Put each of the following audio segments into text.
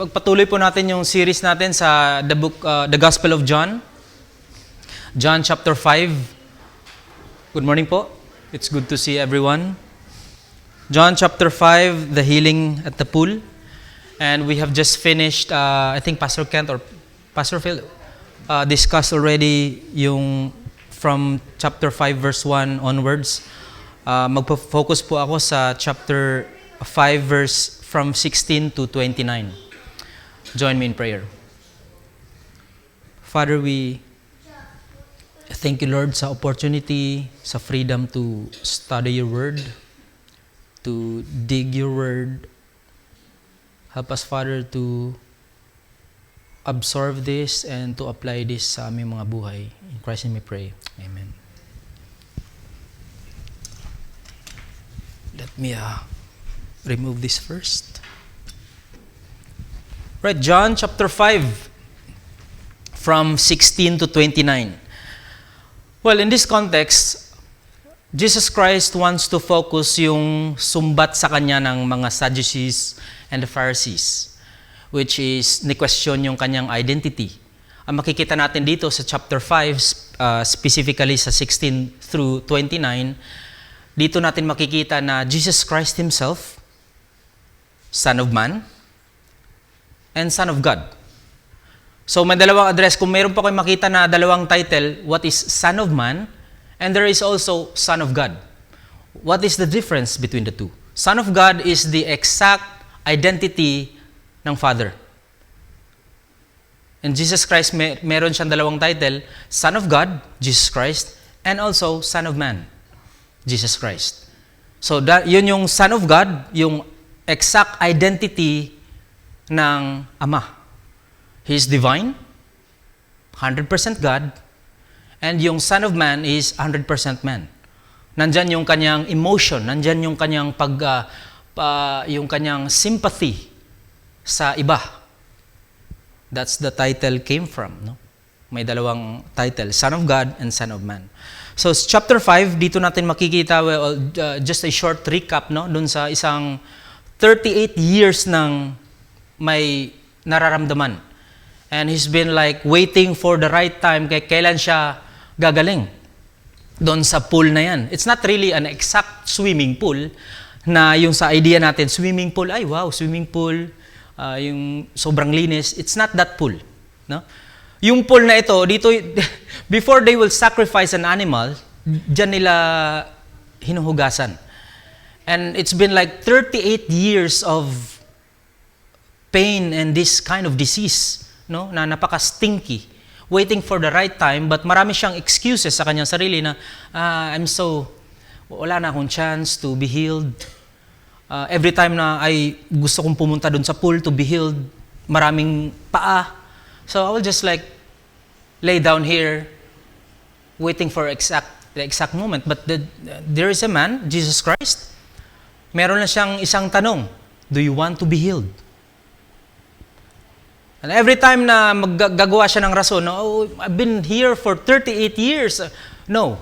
Pagpatuloy po natin yung series natin sa the Gospel of John. John chapter 5. Good morning po. It's good to see everyone. John chapter 5, the healing at the pool. And we have just finished, I think Pastor Kent or Pastor Phil discussed already yung from chapter 5 verse 1 onwards. Magpo-focus po ako sa chapter 5 verse from 16 to 29. Join me in prayer. Father, we thank you, Lord, sa opportunity, sa freedom to study your word, to dig your word. Help us, Father, to absorb this and to apply this sa aming mga buhay. In Christ's name we pray. Amen. Let me remove this first. Right, John chapter 5, from 16 to 29. Well, in this context, Jesus Christ wants to focus yung sumbat sa kanya ng mga Sadducees and the Pharisees, which is ni-question yung kanyang identity. Ang makikita natin dito sa chapter 5, specifically sa 16 through 29, dito natin makikita na Jesus Christ Himself, Son of Man, and Son of God. So may dalawang address. Kung mayroon pa kayo makita na dalawang title, what is Son of Man, and there is also Son of God. What is the difference between the two? Son of God is the exact identity ng Father. And Jesus Christ, meron siyang dalawang title, Son of God, Jesus Christ, and also Son of Man, Jesus Christ. So yun yung Son of God, yung exact identity ng Ama. He is divine, 100% God, and yung Son of Man is 100% man. Nandyan yung kanyang emotion, nandyan yung kanyang yung kanyang sympathy sa iba. That's the title came from, no? May dalawang title, Son of God and Son of Man. So chapter 5, dito natin makikita just a short recap, no, dun sa isang 38 years nang may nararamdaman. And he's been like waiting for the right time kailan siya gagaling doon sa pool na yan. It's not really an exact swimming pool na yung sa idea natin, swimming pool, ay wow, swimming pool, yung sobrang linis. It's not that pool. No? Yung pool na ito, dito, before they will sacrifice an animal, dyan nila hinuhugasan. And it's been like 38 years of pain and this kind of disease, no? Na napaka-stinky, waiting for the right time, but marami siyang excuses sa kanyang sarili na, wala na akong chance to be healed. Every time na ay gusto kong pumunta dun sa pool to be healed, maraming paa. So I will just like lay down here, waiting for the exact moment. But there is a man, Jesus Christ, meron na siyang isang tanong, do you want to be healed? And every time na maggagawa siya ng rason, oh, I've been here for 38 years. No.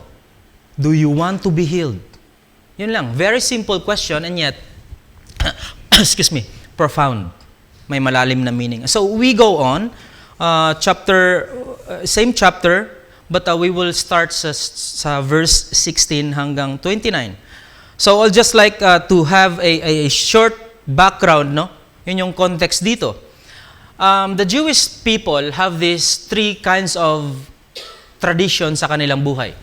Do you want to be healed? Yun lang. Very simple question and yet, excuse me, profound. May malalim na meaning. So we go on, same chapter, but we will start sa verse 16 hanggang 29. So I'll just like to have a short background, no? Yun yung context dito. The Jewish people have these three kinds of tradition sa kanilang buhay.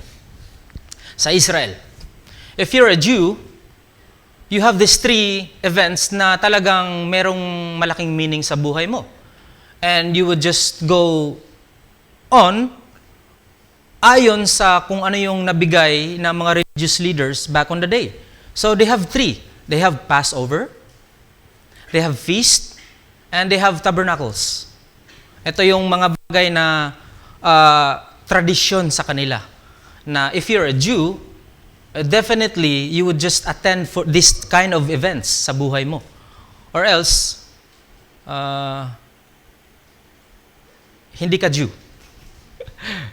Sa Israel. If you're a Jew, you have these three events na talagang merong malaking meaning sa buhay mo. And you would just go on ayon sa kung ano yung nabigay ng mga religious leaders back on the day. So they have three. They have Passover, they have feast, and they have tabernacles. Ito yung mga bagay na tradisyon sa kanila. Na if you're a Jew, definitely you would just attend for this kind of events sa buhay mo. Or else, hindi ka Jew.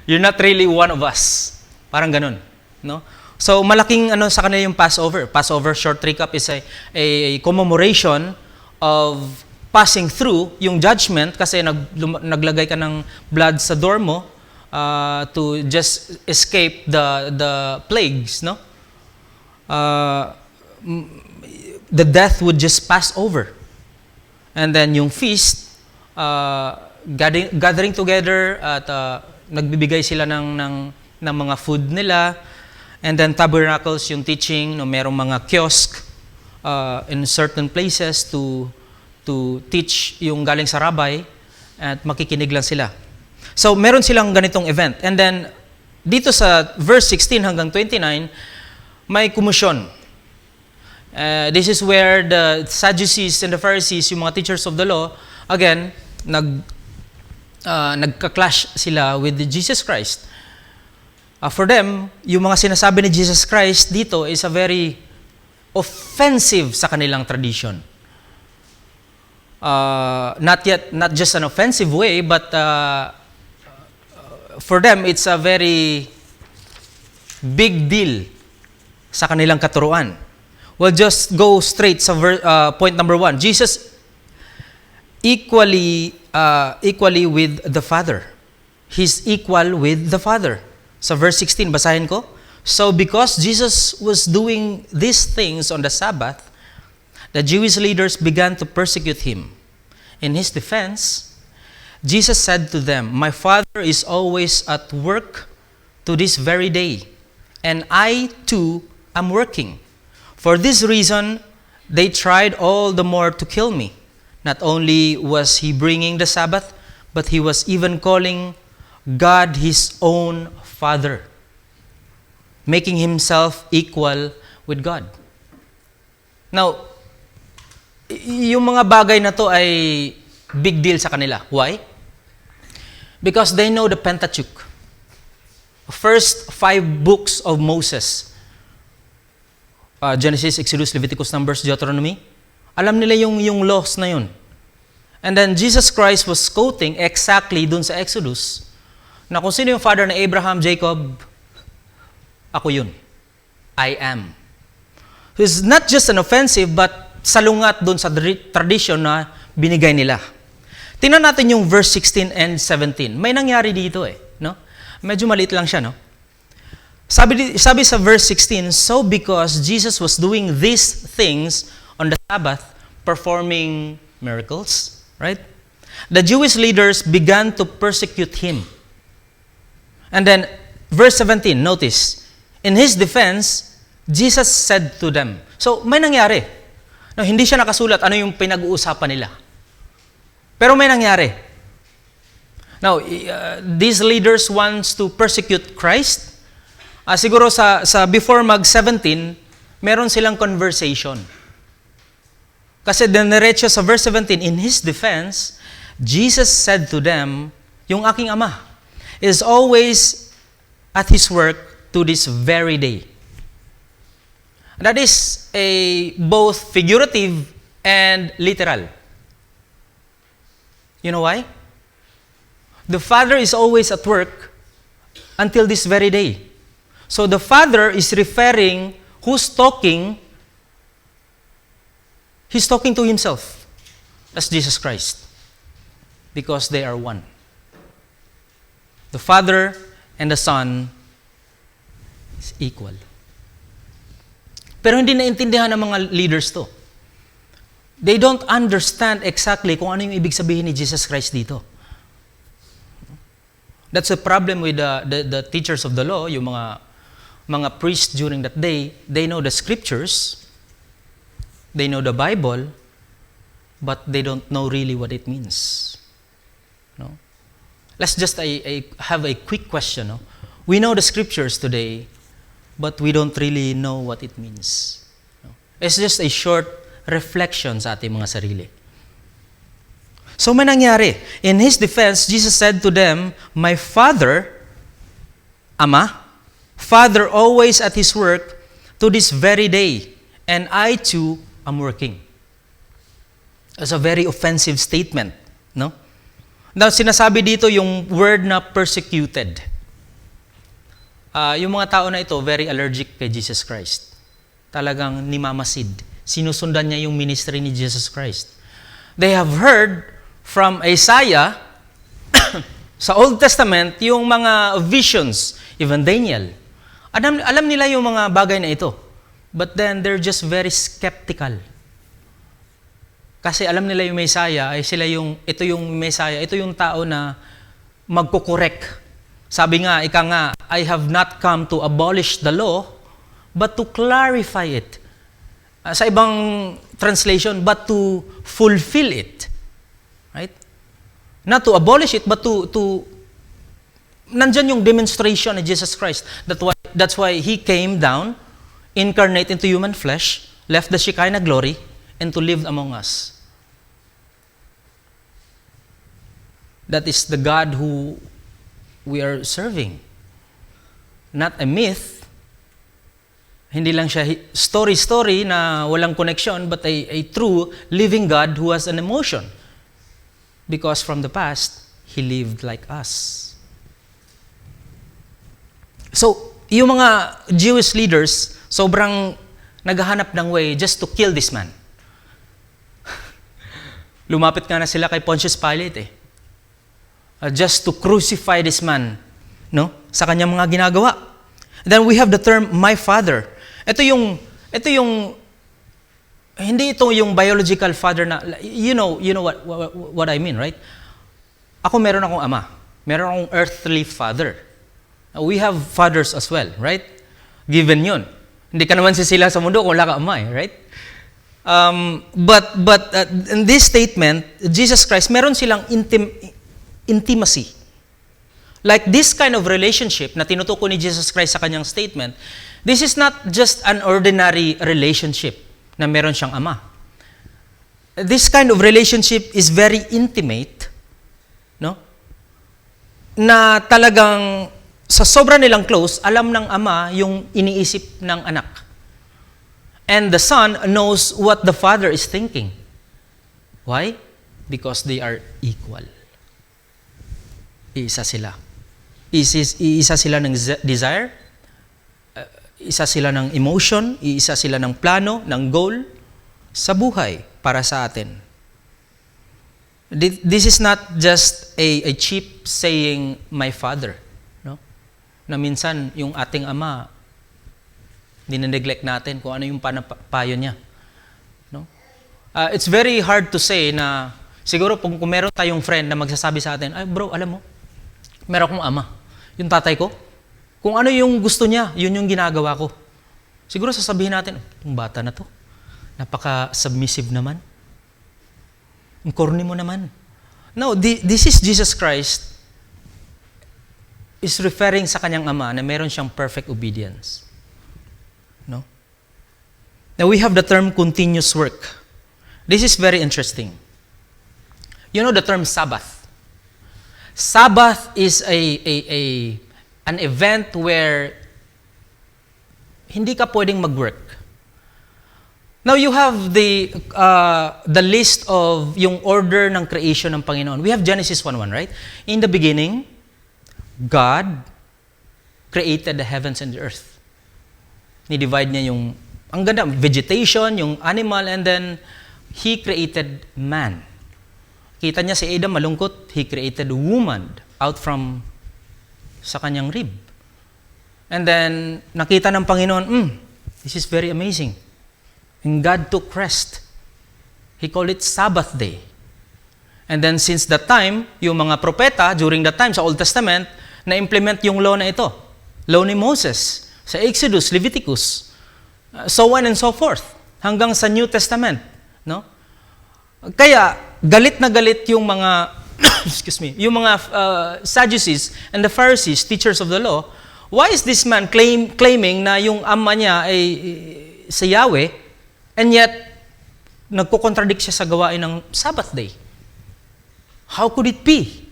You're not really one of us. Parang ganun. No? So malaking sa kanila yung Passover. Passover, short recap, is a commemoration of passing through yung judgment kasi naglagay ka ng blood sa door mo to just escape the plagues, no? The death would just pass over. And then yung feast, gathering together at nagbibigay sila ng mga food nila. And then tabernacles, yung teaching, no, merong mga kiosk in certain places to teach yung galing sa rabbi at makikinig lang sila. So, meron silang ganitong event. And then, dito sa verse 16 hanggang 29, may kumusyon. This is where the Sadducees and the Pharisees, yung mga teachers of the law, again, nagka-clash sila with Jesus Christ. For them, yung mga sinasabi ni Jesus Christ dito is a very offensive sa kanilang tradition. Not just an offensive way, but for them, it's a very big deal sa kanilang katuruan. We'll just go straight sa point number 1. Jesus equally with the Father. He's equal with the Father. Sa verse 16, basahin ko. So because Jesus was doing these things on the Sabbath, the Jewish leaders began to persecute him. In his defense, Jesus said to them, "My Father is always at work to this very day, and I too am working." For this reason, they tried all the more to kill me. Not only was he bringing the Sabbath, but he was even calling God his own Father, making himself equal with God. Now, yung mga bagay na to ay big deal sa kanila. Why? Because they know the Pentateuch. First 5 books of Moses. Genesis, Exodus, Leviticus, Numbers, Deuteronomy. Alam nila yung laws na yun. And then Jesus Christ was quoting exactly dun sa Exodus na kung sino yung father na Abraham, Jacob, ako yun. I am. It's not just an offensive, but salungat dun sa tradition na binigay nila. Tingnan natin yung verse 16 and 17. May nangyari dito no? Medyo maliit lang siya, no? Sabi sa verse 16, so because Jesus was doing these things on the Sabbath, performing miracles, right? The Jewish leaders began to persecute him. And then, verse 17, notice, in his defense, Jesus said to them. So, may nangyari. No, hindi siya nakasulat ano yung pinag-uusapan nila. Pero may nangyari. Now, these leaders wants to persecute Christ. Siguro sa before mag-17, meron silang conversation. Kasi dinerecho sa verse 17, in his defense, Jesus said to them, yung aking Ama is always at his work to this very day. That is a both figurative and literal. You know why? The Father is always at work until this very day. So the Father is referring, who's talking? He's talking to himself as Jesus Christ because they are one. The Father and the Son is equal. Pero hindi naintindihan ng mga leaders to. They don't understand exactly kung ano yung ibig sabihin ni Jesus Christ dito. That's a problem with the teachers of the law, yung mga priests during that day. They know the scriptures, they know the Bible, but they don't know really what it means. No? Let's just have a quick question. No? We know the scriptures today, but we don't really know what it means. No? It's just a short reflection sa ating mga sarili. So may nangyari. In his defense, Jesus said to them, my Father, Ama, Father always at his work to this very day, and I too am working. It's a very offensive statement, no? Now, sinasabi dito yung word na persecuted. Yung mga tao na ito, very allergic kay Jesus Christ. Talagang nimamasid. Sinusundan niya yung ministry ni Jesus Christ. They have heard from Isaiah sa Old Testament yung mga visions, even Daniel. Alam nila yung mga bagay na ito. But then they're just very skeptical. Kasi alam nila yung Messiah, ito yung Messiah, ito yung tao na magkukorek. Sabi nga, I have not come to abolish the law, but to clarify it. Sa ibang translation, but to fulfill it. Right? Not to abolish it, but to nandyan yung demonstration ni Jesus Christ. That's why He came down, incarnate into human flesh, left the Shekinah glory, and to live among us. That is the God who we are serving. Not a myth. Hindi lang siya story na walang connection, but a true living God who has an emotion. Because from the past, He lived like us. So, yung mga Jewish leaders, sobrang naghahanap ng way just to kill this man. Lumapit nga na sila kay Pontius Pilate just to crucify this man, no? Sa kanyang mga ginagawa. Then we have the term, my father. Ito yung hindi ito yung biological father na, you know what I mean, right? Ako meron akong ama. Meron akong earthly father. We have fathers as well, right? Given yun. Hindi ka naman sisila sa mundo kung wala ka ama, right? But in this statement, Jesus Christ, meron silang intimacy. Like this kind of relationship na tinutukoy ni Jesus Christ sa kanyang statement, this is not just an ordinary relationship na meron siyang ama. This kind of relationship is very intimate, no? Na talagang sa sobra nilang close, alam ng ama yung iniisip ng anak. And the son knows what the father is thinking. Why? Because they are equal. Iisa sila. Iisa sila ng desire, isa sila ng emotion, iisa sila ng plano, ng goal sa buhay para sa atin. This is not just a cheap saying, my father. No? Na minsan, yung ating ama, dine-neglect natin kung ano yung payo niya. No? It's very hard to say na, siguro kung meron tayong friend na magsasabi sa atin, ay bro, alam mo, meron akong ama. Yung tatay ko, kung ano yung gusto niya, yun yung ginagawa ko. Siguro sasabihin natin, yung bata na to, napaka-submissive naman. Ang corny mo naman. No, this is Jesus Christ is referring sa kanyang ama na meron siyang perfect obedience. No? Now we have the term continuous work. This is very interesting. You know the term Sabbath. Sabbath is an event where hindi ka pwedeng mag-work. Now you have the list of yung order ng creation ng Panginoon. We have Genesis 1:1, right? In the beginning, God created the heavens and the earth. Ni-divide niya yung, ang ganda, vegetation, yung animal, and then He created man. Kita niya si Adam malungkot, He created woman out from sa kanyang rib. And then, nakita ng Panginoon, this is very amazing. And God took rest. He called it Sabbath day. And then, since that time, yung mga propeta, during that time sa Old Testament, na-implement yung law na ito. Law ni Moses, sa Exodus, Leviticus, so on and so forth, hanggang sa New Testament. No? Kaya, galit na galit yung mga yung mga Sadducees and the Pharisees, teachers of the law. Why is this man claiming na yung ama niya ay si Yahweh, and yet nagko-contradict siya sa gawain ng Sabbath day? How could it be?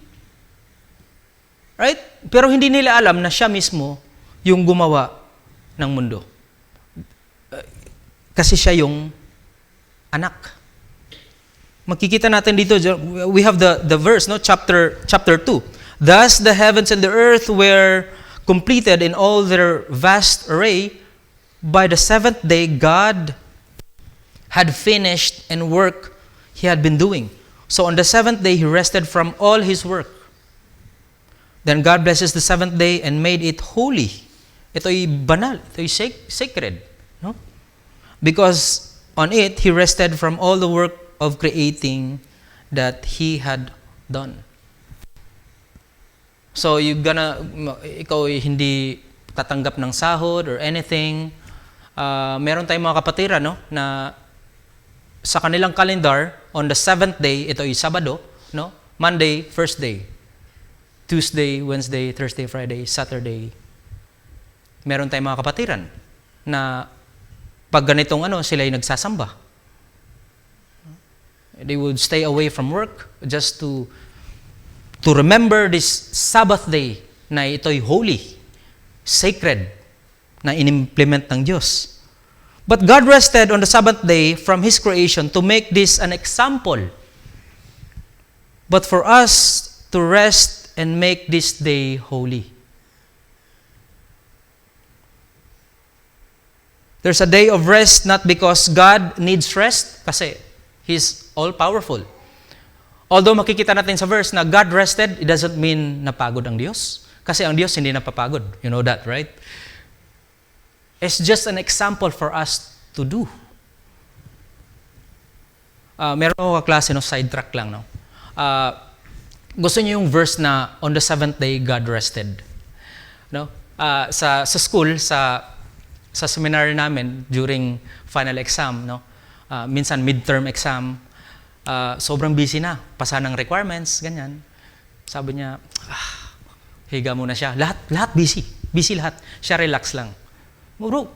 Right? Pero hindi nila alam na siya mismo yung gumawa ng mundo. Kasi siya yung anak. Makikita natin dito, we have the verse, no? Chapter 2. Thus the heavens and the earth were completed in all their vast array. By the seventh day, God had finished and work he had been doing. So on the seventh day, he rested from all his work. Then God blesses the seventh day and made it holy. Ito'y banal, ito'y sacred. No? Because on it, he rested from all the work of creating that he had done. So ikaw ay hindi tatanggap ng sahod or anything. Meron tayong mga kapatira, no, na sa kanilang calendar, on the seventh day, ito ay Sabado, no? Monday, first day. Tuesday, Wednesday, Thursday, Friday, Saturday. Meron tayong mga kapatiran na pag ganitong sila ay nagsasamba. They would stay away from work just to remember this Sabbath day na ito'y holy, sacred, na inimplement ng Diyos. But God rested on the Sabbath day from His creation to make this an example. But for us to rest and make this day holy. There's a day of rest not because God needs rest, kasi He's all-powerful. Although makikita natin sa verse na God rested, it doesn't mean napagod ang Diyos. Kasi ang Diyos hindi napapagod. You know that, right? It's just an example for us to do. Meron ako kaklase, sidetrack lang. No? Gusto niyo yung verse na on the seventh day, God rested. No? Sa school, sa seminar namin during final exam, no? Minsan midterm exam, sobrang busy na, pasa ng requirements, ganyan. Sabi niya, higa muna siya. Lahat busy lahat. Siya relax lang. Bro,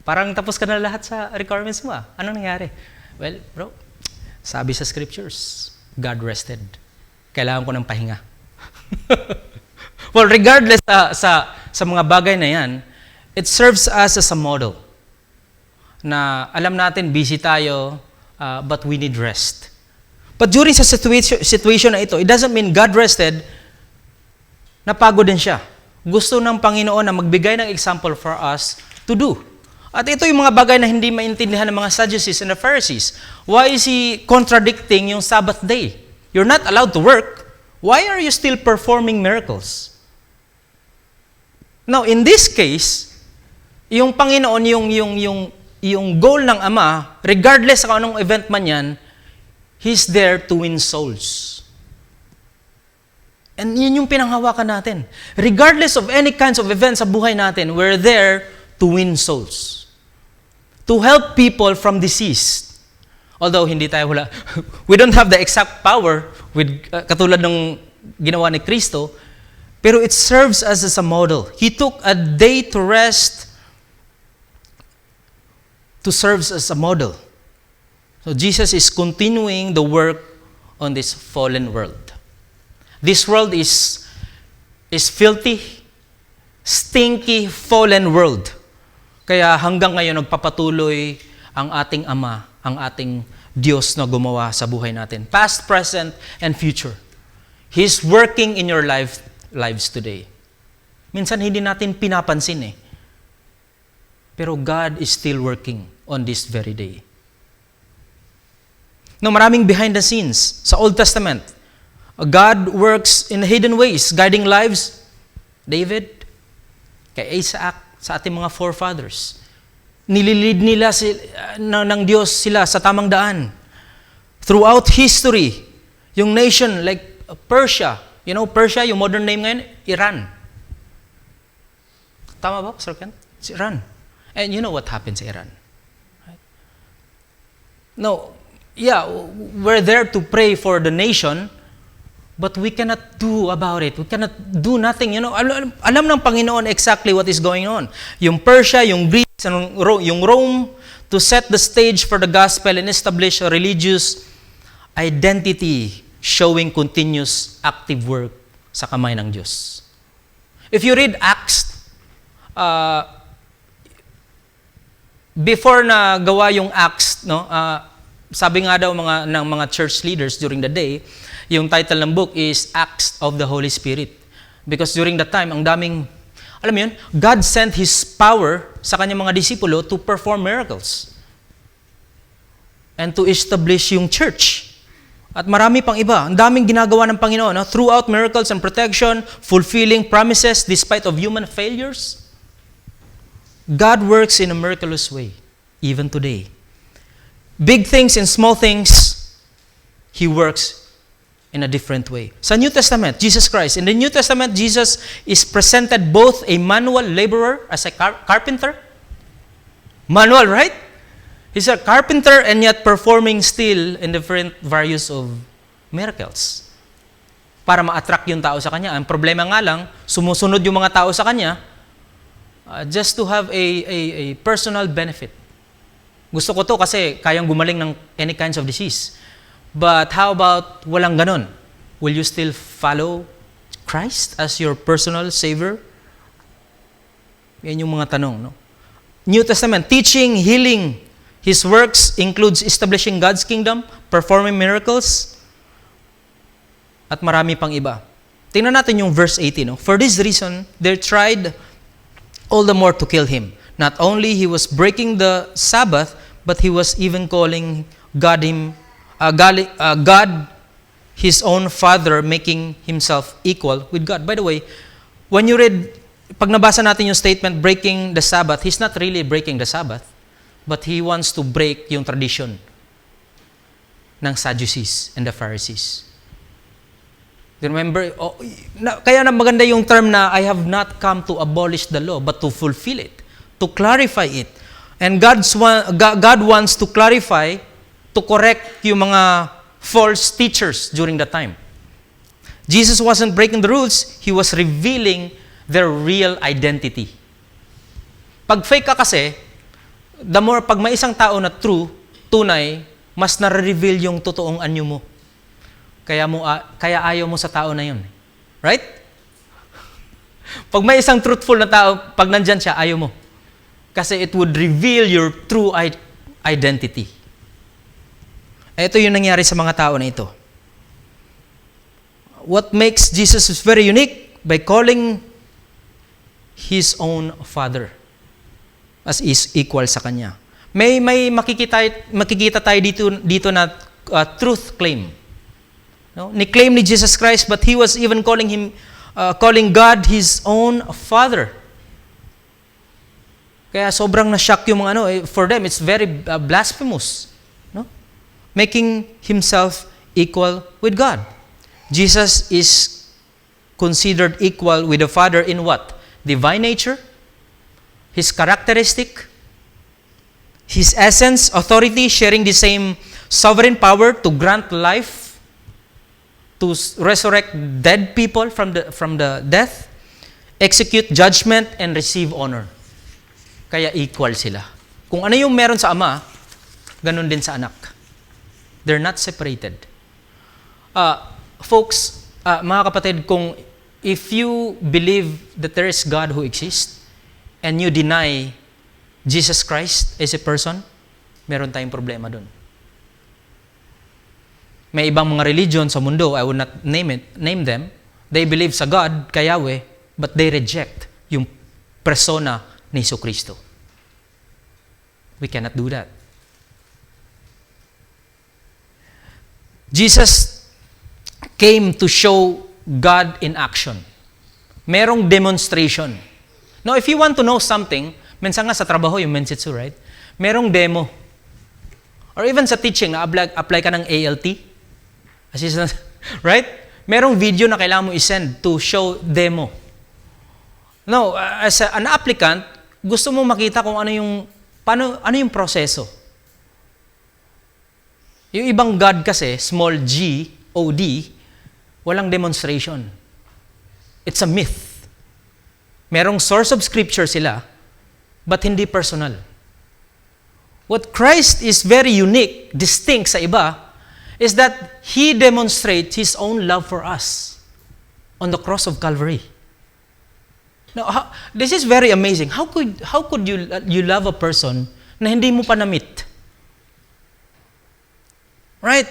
parang tapos ka na lahat sa requirements mo. Anong nangyari? Well, bro, sabi sa scriptures, God rested. Kailangan ko ng pahinga. Well, regardless sa mga bagay na yan, it serves us as a model na alam natin busy tayo, but we need rest. But during sa situation na ito, it doesn't mean God rested, napagod din siya. Gusto ng Panginoon na magbigay ng example for us to do. At ito yung mga bagay na hindi maintindihan ng mga Sadducees and the Pharisees. Why is He contradicting yung Sabbath day? You're not allowed to work. Why are you still performing miracles? Now, in this case, yung Panginoon, yung goal ng Ama, regardless sa anong event man yan, He's there to win souls. And yun yung pinanghawakan natin. Regardless of any kinds of events sa buhay natin, we're there to win souls. To help people from disease. Although hindi tayo we don't have the exact power with katulad ng ginawa ni Kristo, pero it serves us as a model. He took a day to rest to serve as a model. So Jesus is continuing the work on this fallen world. This world is filthy, stinky, fallen world. Kaya hanggang ngayon nagpapatuloy ang ating Ama, ang ating Diyos na gumawa sa buhay natin. Past, present, and future. He's working in your lives today. Minsan hindi natin pinapansin . Pero God is still working on this very day. No, maraming behind the scenes sa Old Testament. God works in hidden ways, guiding lives. David, kay Isaac, sa ating mga forefathers. Nililid nila ng Diyos sila sa tamang daan. Throughout history, yung nation like Persia, Persia, yung modern name ngayon, Iran. Tama ba, Pastor Ken? It's Iran. And you know what happened sa Iran? Right? No, we're there to pray for the nation, but we cannot do about it. We cannot do nothing. Alam ng Panginoon exactly what is going on. Yung Persia, yung Greece, yung Rome, to set the stage for the gospel and establish a religious identity showing continuous active work sa kamay ng Diyos. If you read Acts, before na gawa yung Acts, sabi nga daw ng mga church leaders during the day, yung title ng book is Acts of the Holy Spirit. Because during that time, ang daming, alam mo yun, God sent His power sa kanyang mga disipulo to perform miracles. and to establish yung church. At marami pang iba. Ang daming ginagawa ng Panginoon. No? Throughout miracles and protection, fulfilling promises despite of human failures. God works in a miraculous way, even today. Big things and small things, He works in a different way. Sa New Testament, Jesus Christ. In the New Testament, Jesus is presented both a manual laborer as a carpenter. Manual, right? He's a carpenter and yet performing still in different various of miracles. Para ma-attract yung tao sa Kanya. Ang problema nga lang, sumusunod yung mga tao sa Kanya just to have a personal benefit. Gusto ko to kasi kayang gumaling ng any kinds of disease. But how about walang ganon? Will you still follow Christ as your personal Savior? Yan yung mga tanong. No? New Testament, teaching, healing. His works includes establishing God's kingdom, performing miracles, at marami pang iba. Tingnan natin yung verse 18. No? For this reason, they tried all the more to kill him. Not only he was breaking the Sabbath, but he was even calling God his own Father, making himself equal with God. By the way, when you read, pag nabasa natin yung statement, breaking the Sabbath, he's not really breaking the Sabbath, but he wants to break yung tradition ng Sadducees and the Pharisees. Remember, kaya na maganda yung term na, I have not come to abolish the law, but to fulfill it, to clarify it. And God wants to clarify, to correct yung mga false teachers during that time. Jesus wasn't breaking the rules, He was revealing their real identity. Pag fake ka kasi, the more, pag may isang tao na tunay, mas nare-reveal yung totoong anyo mo. Kaya ayaw mo sa tao na yun. Right? Pag may isang truthful na tao, pag nandyan siya, ayaw mo. Kasi it would reveal your true identity. Ito yung nangyari sa mga tao na ito. What makes Jesus very unique? By calling His own Father as is equal sa Kanya. May makikita tayo dito na truth claim. No? Ni-claim ni Jesus Christ, but He was even calling God His own Father. Kaya sobrang na-shock yung mga for them, it's very blasphemous. No? Making Himself equal with God. Jesus is considered equal with the Father in what? Divine nature, His characteristic, His essence, authority, sharing the same sovereign power to grant life, to resurrect dead people from the death, execute judgment, and receive honor. Kaya equal sila. Kung ano yung meron sa Ama, ganun din sa Anak. They're not separated. Folks, mga kapatid, if you believe that there is God who exists, and you deny Jesus Christ as a person, meron tayong problema dun. May ibang mga religion sa mundo, I will not name them, they believe sa God, kay Yahweh, but they reject yung persona ni Jesucristo. We cannot do that. Jesus came to show God in action. Merong demonstration. Now, if you want to know something, minsan nga sa trabaho yung Mensetsu, right? Merong demo. Or even sa teaching, apply ka ng ALT. Assistant, right? Merong video na kailangan mo isend to show demo. No, as an applicant, gusto mo makita kung ano yung proseso. Yung ibang God kasi, small g, O-D, walang demonstration. It's a myth. Merong source of scripture sila, but hindi personal. What Christ is very unique, distinct sa iba, is that He demonstrates His own love for us on the cross of Calvary. Now, this is very amazing. How could you love a person na hindi mo pa na-meet? Right?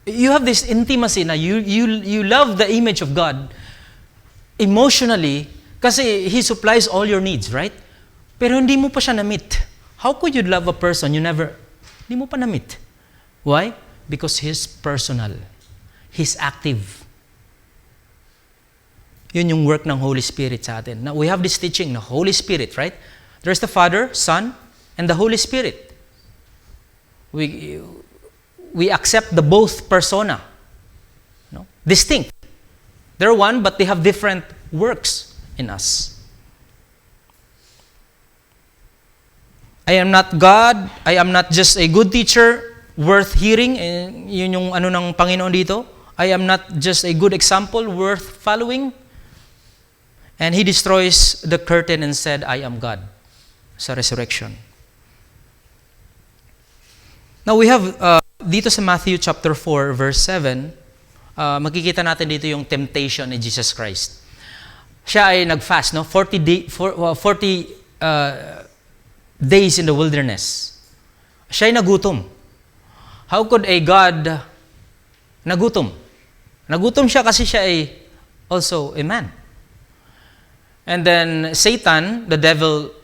You have this intimacy na you love the image of God emotionally kasi He supplies all your needs, right? Pero hindi mo pa siya na-meet. How could you love a person you never Hindi mo pa na-meet. Why? Because He's personal. He's active. Yun yung work ng Holy Spirit sa atin. Now, we have this teaching, the Holy Spirit, right? There's the Father, Son, and the Holy Spirit. We accept the both persona. No? Distinct. They're one, but they have different works in us. I am not God. I am not just a good teacher worth hearing. Yun yung ano ng Panginoon dito. I am not just a good example worth following. And He destroys the curtain and said, I am God. Sa resurrection. Now we have, dito sa Matthew chapter 4, verse 7, makikita natin dito yung temptation ni Jesus Christ. Siya ay nag-fast, no? 40 days in the wilderness. Siya ay nagutom. How could a God nagutom? Nagutom siya kasi siya ay also a man. And then Satan, the devil,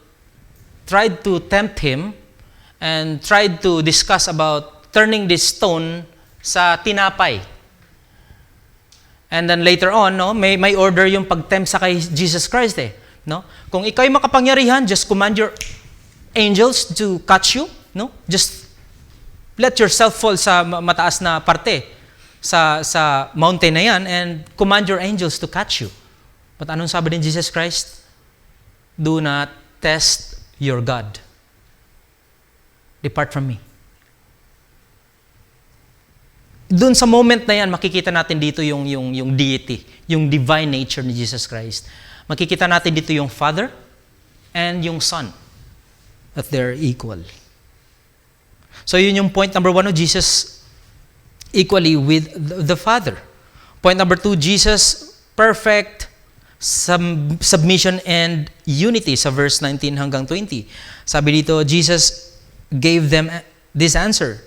tried to tempt him and tried to discuss about turning this stone sa tinapay. And then later on, no, may order yung pag-tempt sa kay Jesus Christ eh, no? Kung ikaw'y makapangyarihan, just command your angels to catch you, no? Just let yourself fall sa mataas na parte sa mountain na yan and command your angels to catch you. But anong sabi ni Jesus Christ? Do not test your God. Depart from me. Doon sa moment na yan, makikita natin dito yung deity, yung divine nature ni Jesus Christ. Makikita natin dito yung Father and yung Son. That they're equal. So yun yung point number 1 of Jesus equally with the Father. Point number 2, Jesus perfect submission and unity sa verse 19 hanggang 20. Sabi dito, Jesus gave them this answer.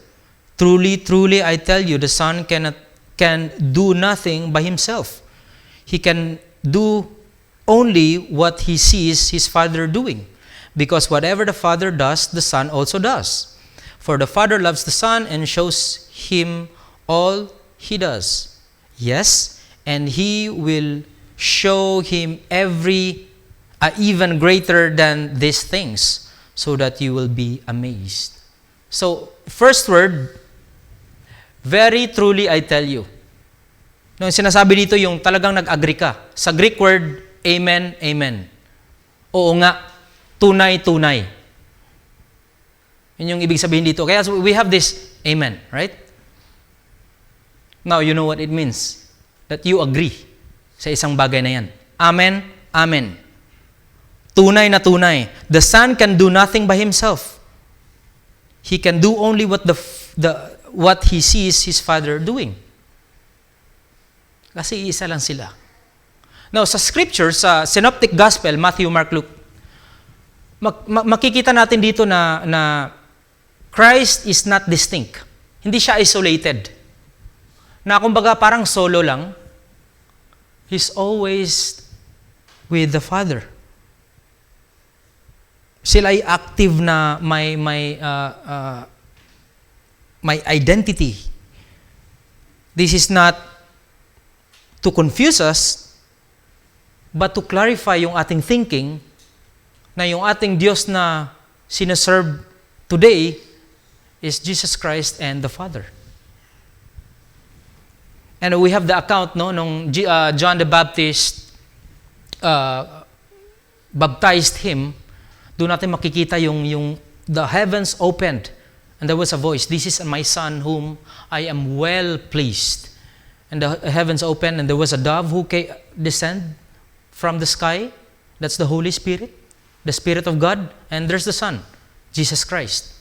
Truly, truly, I tell you, the Son can do nothing by himself. He can do only what he sees his Father doing. Because whatever the Father does, the Son also does. For the Father loves the Son and shows him all he does. Yes, and he will show him even greater than these things, so that you will be amazed. So, first word, very truly I tell you. No, sinasabi dito yung talagang nag-agree ka. Sa Greek word, amen, amen. Oo nga, tunay, tunay. Yun yung ibig sabihin dito. Kaya we have this amen, right? Now, you know what it means. That you agree sa isang bagay na yan. Amen, amen. Tunay na tunay. The Son can do nothing by himself. He can do only what he sees his Father doing. Kasi isa lang sila. Now, sa scripture, sa Synoptic Gospel, Matthew, Mark, Luke, makikita natin dito na Christ is not distinct. Hindi siya isolated. Na kumbaga parang solo lang. He's always with the Father. Sila ay active na may identity. This is not to confuse us, but to clarify yung ating thinking na yung ating Diyos na sinaserve today is Jesus Christ and the Father. And we have the account nung John the Baptist baptized him. Doon natin makikita yung the heavens opened and there was a voice, "This is my Son whom I am well pleased." And the heavens opened and there was a dove who descend from the sky. That's the Holy Spirit, the Spirit of God, and there's the Son, Jesus Christ.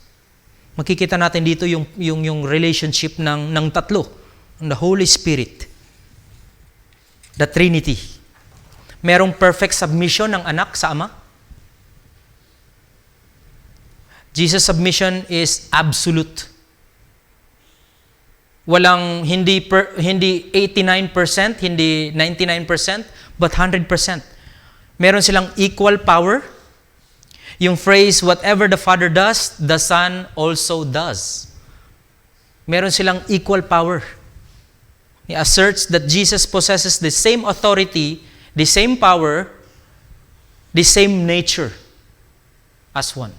Makikita natin dito yung relationship ng tatlo. The Holy Spirit, the Trinity. Merong perfect submission ng anak sa Ama. Jesus' submission is absolute. Walang hindi 89%, hindi 99%, but 100%. Meron silang equal power. Yung phrase, whatever the Father does, the Son also does. Meron silang equal power. He asserts that Jesus possesses the same authority, the same power, the same nature as one.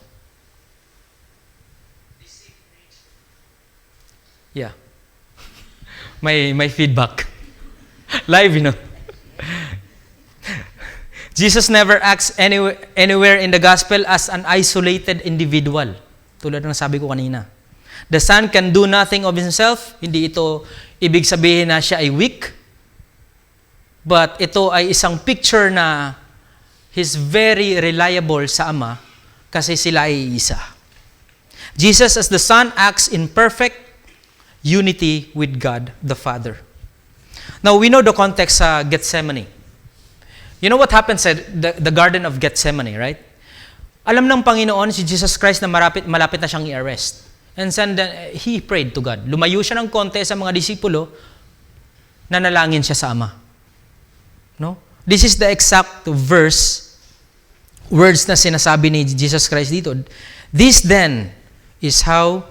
Yeah. May feedback. Live, Jesus never acts anywhere in the gospel as an isolated individual. Tulad ng sabi ko kanina. The Son can do nothing of himself. Hindi ito ibig sabihin na siya ay weak. But ito ay isang picture na He's very reliable sa Ama kasi sila ay isa. Jesus as the Son acts in perfect unity with God the Father. Now, we know the context sa Gethsemane. You know what happened sa the Garden of Gethsemane, right? Alam ng Panginoon si Jesus Christ na malapit na siyang i-arrest. And then He prayed to God. Lumayo siya ng konti sa mga disipulo, nanalangin siya sa Ama. No? This is the exact words na sinasabi ni Jesus Christ dito. This then is how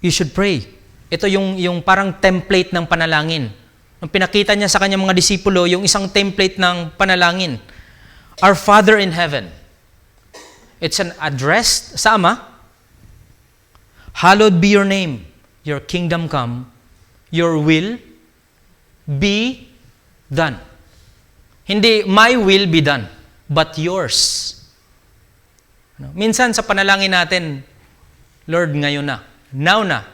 you should pray. Ito yung parang template ng panalangin. Nung pinakita niya sa kanyang mga disipulo, yung isang template ng panalangin. Our Father in heaven. It's an address sa Ama. Hallowed be your name. Your kingdom come. Your will be done. Hindi, my will be done, but yours. Minsan sa panalangin natin, Lord, ngayon na. Now na.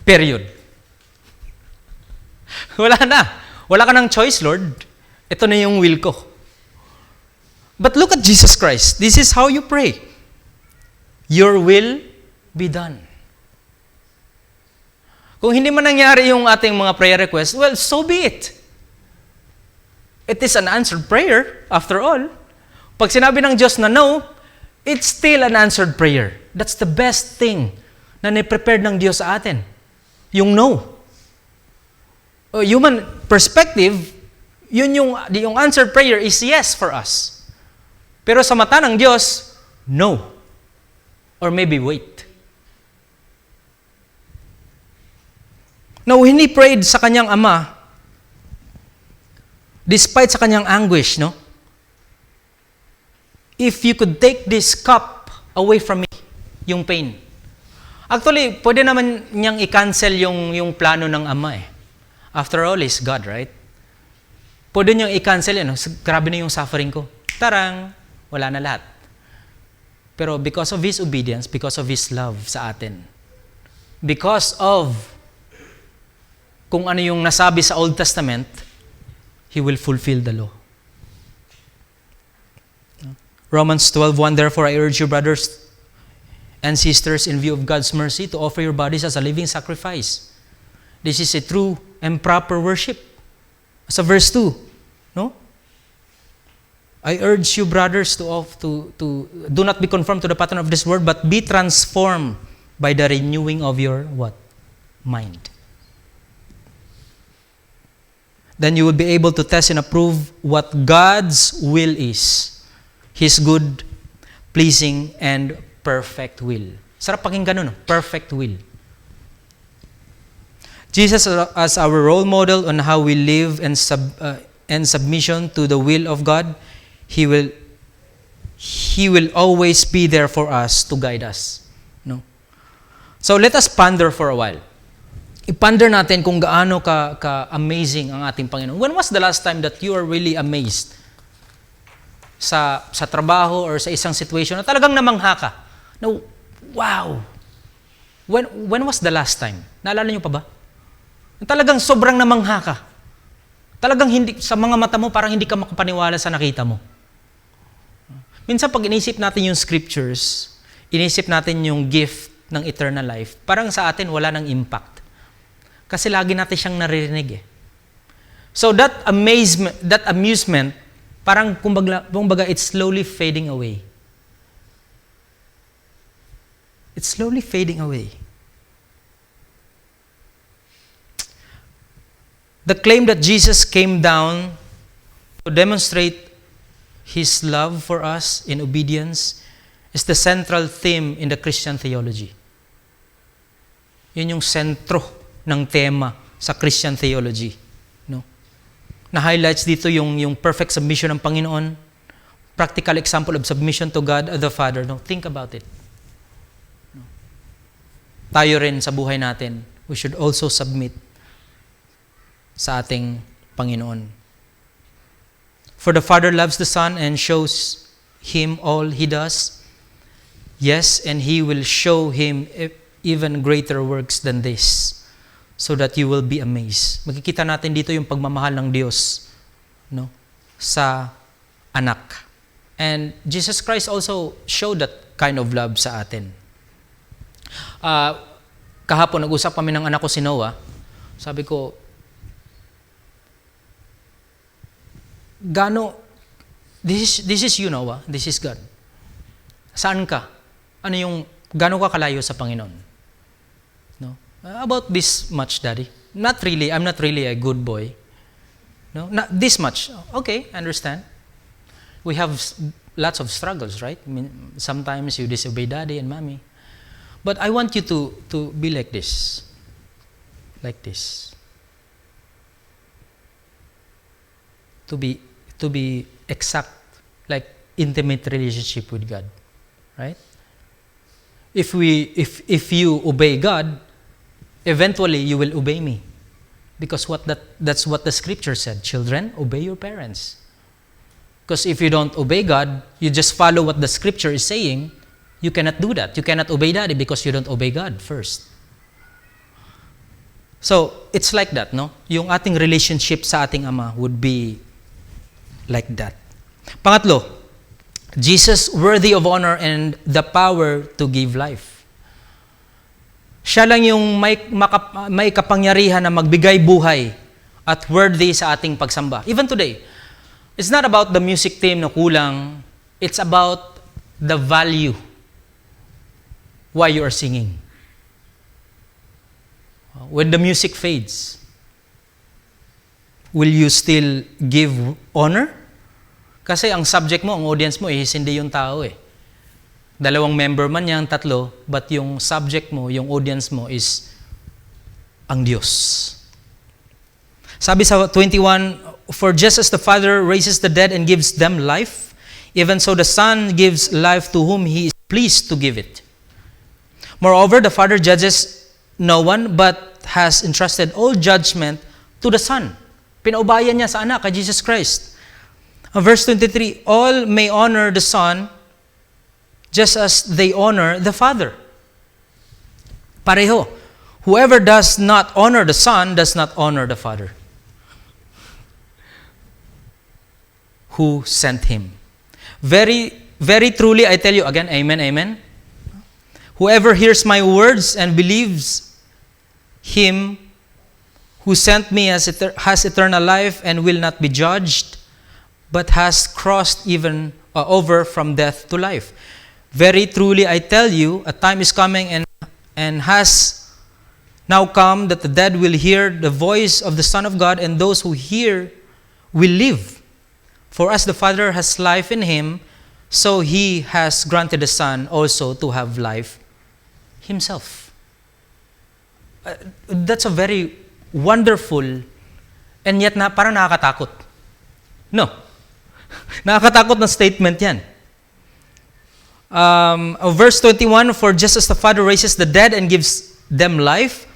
Period. Wala na. Wala ka ng choice, Lord. Ito na yung will ko. But look at Jesus Christ. This is how you pray. Your will be done. Kung hindi man nangyari yung ating mga prayer requests, well, so be it. It is an answered prayer, after all. Pag sinabi ng Diyos na no, it's still an answered prayer. That's the best thing na ni-prepared ng Diyos sa atin. Yung no. Human perspective, yung answered prayer is yes for us. Pero sa mata ng Diyos, no. Or maybe wait. Now, when He prayed sa kanyang Ama, despite sa kanyang anguish, no? If you could take this cup away from me, yung pain. Actually, pwede naman niyang i-cancel yung plano ng Ama eh. After all, He's God, right? Pwede niyang i-cancel yun. Grabe na yung suffering ko. Tarang, wala na lahat. Pero because of His obedience, because of His love sa atin, because of kung ano yung nasabi sa Old Testament, He will fulfill the law. Romans 12:1, therefore I urge you, brothers and sisters, in view of God's mercy, to offer your bodies as a living sacrifice. This is a true and proper worship. Sa verse 2, no? I urge you, brothers, to do not be conformed to the pattern of this world, but be transformed by the renewing of your what? Mind. Then you will be able to test and approve what God's will is. His good, pleasing, and perfect will. Sarap pakinggan nun, perfect will. Jesus as our role model on how we live and submission to the will of God, He will always be there for us to guide us. No? So let us ponder for a while. I-ponder natin kung gaano ka-amazing ang ating Panginoon. When was the last time that you are really amazed sa trabaho or sa isang situation na talagang namangha ka? No, wow! When was the last time? Naalala niyo pa ba? Talagang sobrang namangha ka. Talagang hindi, sa mga mata mo, parang hindi ka makapaniwala sa nakita mo. Minsan pag inisip natin yung scriptures, inisip natin yung gift ng eternal life, parang sa atin wala nang impact. Kasi lagi natin siyang naririnig eh. So that amusement, parang kumbaga it's slowly fading away. It's slowly fading away. The claim that Jesus came down to demonstrate His love for us in obedience is the central theme in the Christian theology. Yun yung sentro ng tema sa Christian theology. No? Na-highlights dito yung perfect submission ng Panginoon, practical example of submission to God the Father. No? Think about it. No? Tayo rin sa buhay natin, we should also submit sa ating Panginoon. For the Father loves the Son and shows Him all He does. Yes, and He will show Him even greater works than this, so that you will be amazed. Makikita natin dito yung pagmamahal ng Diyos, no, sa anak. And Jesus Christ also showed that kind of love sa atin. Kahapon, nag-usap kami ng anak ko si Noah. Sabi ko, this is you, Noah. This is God. Saan ka? Gaano ka kalayo sa Panginoon? No? About this much, Daddy. Not really. I'm not really a good boy. No? Not this much. Okay, I understand. We have lots of struggles, right? I mean, sometimes you disobey Daddy and Mommy. But I want you to be like this. Like this. To be exact, like intimate relationship with God. Right? If you obey God, eventually you will obey me. Because that's what the scripture said. Children, obey your parents. Because if you don't obey God, you just follow what the scripture is saying, you cannot do that. You cannot obey Daddy because you don't obey God first. So, it's like that, no? Yung ating relationship sa ating Ama would be like that. Pangatlo, Jesus worthy of honor and the power to give life. Siya lang yung may kapangyarihan na magbigay buhay at worthy sa ating pagsamba. Even today, it's not about the music team na kulang. It's about the value why you are singing. When the music fades, will you still give honor? Kasi ang subject mo, ang audience mo, hindi yung tao eh. 2 member man yan, 3, but yung subject mo, yung audience mo is ang Diyos. Sabi sa 21, for just as the Father raises the dead and gives them life, even so the Son gives life to whom He is pleased to give it. Moreover, the Father judges no one, but has entrusted all judgment to the Son. Pinaubayan niya sa anak, kay Jesus Christ. Verse 23, all may honor the Son just as they honor the Father. Pareho. Whoever does not honor the Son does not honor the Father who sent Him. Very, very truly, I tell you again, amen, amen. Whoever hears my words and believes Him who sent me has eternal life and will not be judged, but has crossed even over from death to life. Very truly, I tell you, a time is coming and has now come that the dead will hear the voice of the Son of God, and those who hear will live. For as the Father has life in Him, so He has granted the Son also to have life Himself. That's a very wonderful and yet parang nakakatakot. No. Nakakatakot na statement yan. Verse 21, for just as the Father raises the dead and gives them life,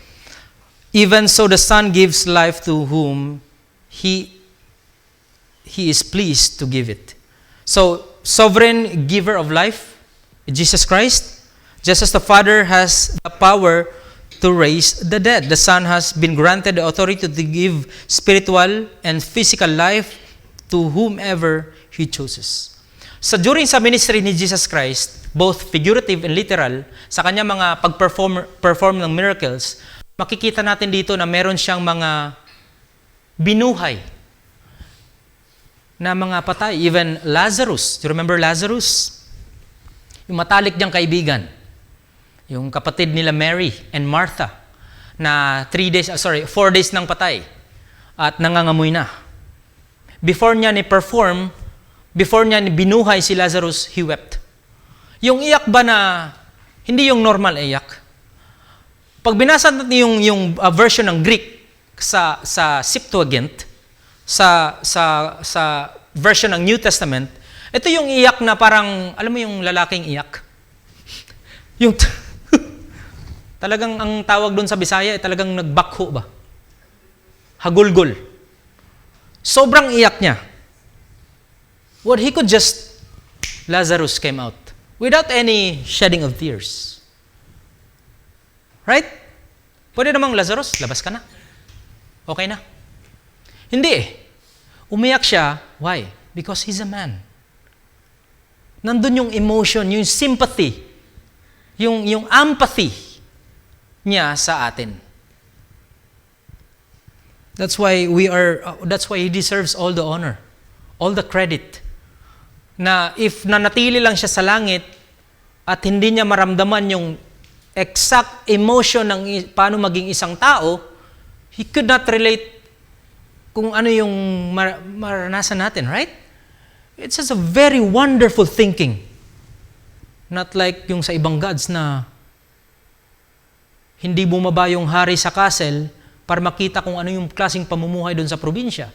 even so the Son gives life to whom He is pleased to give it. So, sovereign giver of life, Jesus Christ, just as the Father has the power to raise the dead, the Son has been granted the authority to give spiritual and physical life to whomever He chooses. So during sa ministry ni Jesus Christ, both figurative and literal, sa kanya mga pag-perform ng miracles, makikita natin dito na meron siyang mga binuhay na mga patay. Even Lazarus. Do you remember Lazarus? Yung matalik niyang kaibigan. Yung kapatid nila Mary and Martha na 4 days nang patay at nangangamoy na. Before niya binuhay si Lazarus, he wept. Yung iyak ba na, hindi yung normal iyak. Pag binasa natin yung version ng Greek sa Septuagint, sa version ng New Testament, ito yung iyak na parang, alam mo yung lalaking iyak? Yung talagang ang tawag doon sa Bisaya, talagang nagbakho ba? Hagulgol. Sobrang iyak niya. What he could just, Lazarus came out without any shedding of tears. Right? Pwede namang, Lazarus, labas ka na. Okay na. Hindi eh. Umiyak siya. Why? Because he's a man. Nandun yung emotion, yung sympathy, yung empathy niya sa atin. That's why he deserves all the honor, all the credit. Na if nanatili lang siya sa langit at hindi niya maramdaman yung exact emotion ng paano maging isang tao, he could not relate kung ano yung maranasan natin, right? It's just a very wonderful thinking. Not like yung sa ibang gods na hindi bumaba yung hari sa castle para makita kung ano yung klaseng pamumuhay doon sa probinsya.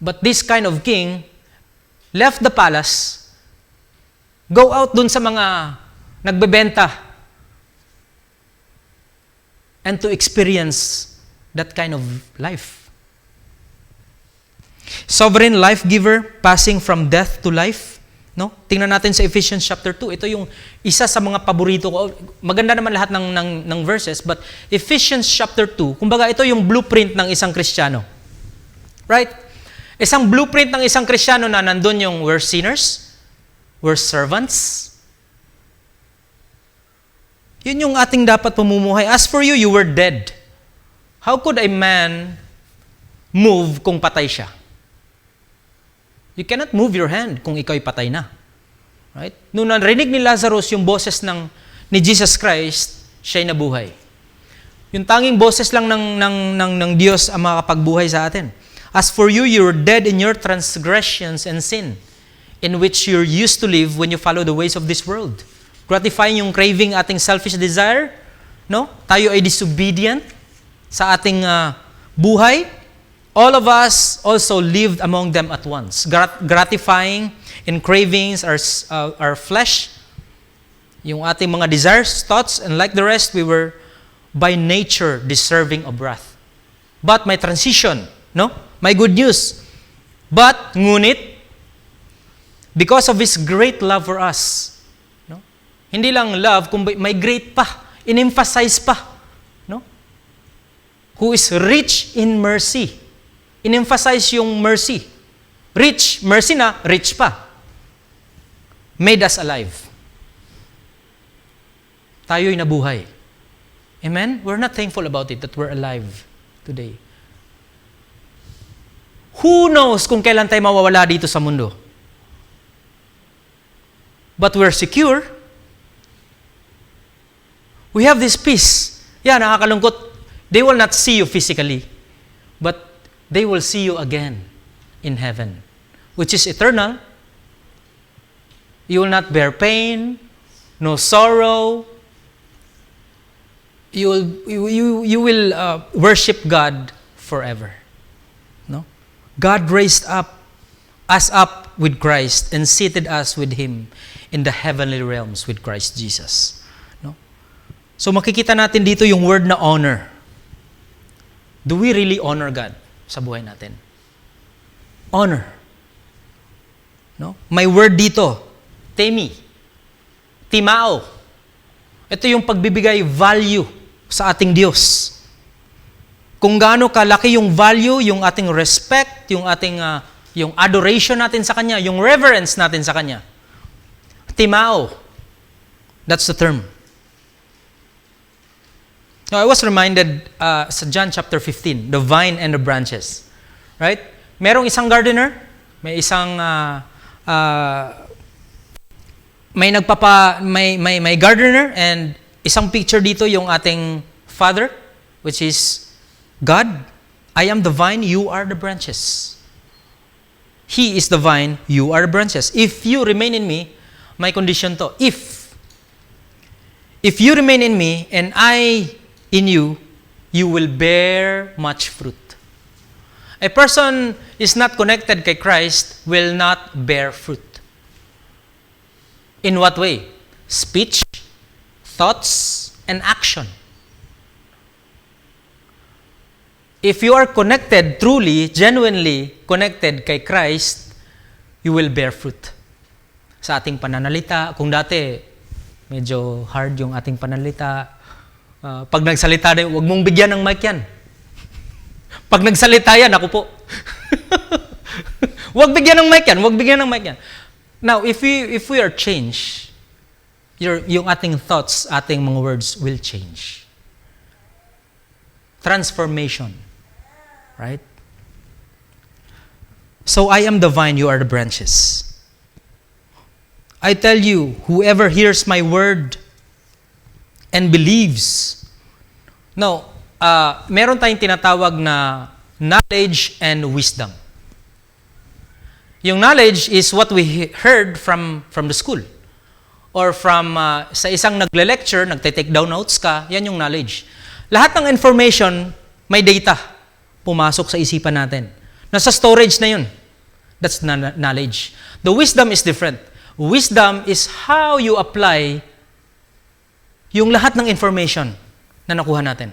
But this kind of king left the palace, go out doon sa mga nagbebenta, and to experience that kind of life. Sovereign life giver, passing from death to life. No? Tingnan natin sa Ephesians chapter 2. Ito yung isa sa mga paborito ko. Maganda naman lahat ng verses, but Ephesians chapter 2, kumbaga ito yung blueprint ng isang Kristiyano. Right? Isang blueprint ng isang Kristiyano na nandun yung we're sinners, we're servants. Yun yung ating dapat pamumuhay. As for you, you were dead. How could a man move kung patay siya? You cannot move your hand kung ikaw'y patay na. Right? Nung narinig ni Lazarus yung boses ni Jesus Christ, siya'y nabuhay. Yung tanging boses lang ng Diyos ang makakapagbuhay sa atin. As for you, you were dead in your transgressions and sin, in which you're used to live when you follow the ways of this world. Gratifying yung craving ating selfish desire, no? Tayo ay disobedient sa ating buhay. All of us also lived among them at once, gratifying in cravings our flesh, yung ating mga desires, thoughts, and like the rest, we were by nature deserving of wrath. But may transition, no? May good news. But, ngunit, because of His great love for us, no? Hindi lang love, kundi may great pa, in-emphasize pa, no? Who is rich in mercy. In-emphasize yung mercy. Rich, mercy na, rich pa. Made us alive. Tayo'y nabuhay. Amen? We're not thankful about it that we're alive today. Who knows kung kailan tayo mawawala dito sa mundo? But we're secure. We have this peace. Yeah, nakakalungkot. They will not see you physically, but they will see you again in heaven, which is eternal. You will not bear pain, no sorrow. You will worship God forever. No? God raised us up with Christ and seated us with Him in the heavenly realms with Christ Jesus. No? So makikita natin dito yung word na honor. Do we really honor God sa buhay natin? Honor. No? May word dito, temi, timao. Ito yung pagbibigay value sa ating Diyos. Kung gaano kalaki yung value, yung ating respect, yung ating yung adoration natin sa Kanya, yung reverence natin sa Kanya. Timao. That's the term. Now, I was reminded sa John chapter 15, the vine and the branches. Right? Merong isang gardener, may isang may gardener, and isang picture dito yung ating Father, which is God. I am the vine, you are the branches. He is the vine, you are the branches. If you remain in me, may condition to. If you remain in me and I in you, you will bear much fruit. A person is not connected kay Christ will not bear fruit. In what way? Speech, thoughts, and action. If you are connected, truly, genuinely connected kay Christ, you will bear fruit. Sa ating pananalita, kung dati medyo hard yung ating pananalita, pag nagsalita na, huwag mong bigyan ng mic yan. Pag nagsalita yan, ako po. Huwag bigyan ng mic yan, huwag bigyan ng mic yan. Now, if we are changed, yung ating thoughts, ating mga words will change. Transformation. Right? So, I am the vine, you are the branches. I tell you, whoever hears my word and believes. Now, meron tayong tinatawag na knowledge and wisdom. Yung knowledge is what we heard from the school. Or from sa isang nagle-lecture, nagte-take down notes ka, yan yung knowledge. Lahat ng information, may data pumasok sa isipan natin. Nasa storage na yun. That's knowledge. The wisdom is different. Wisdom is how you apply yung lahat ng information na nakuha natin.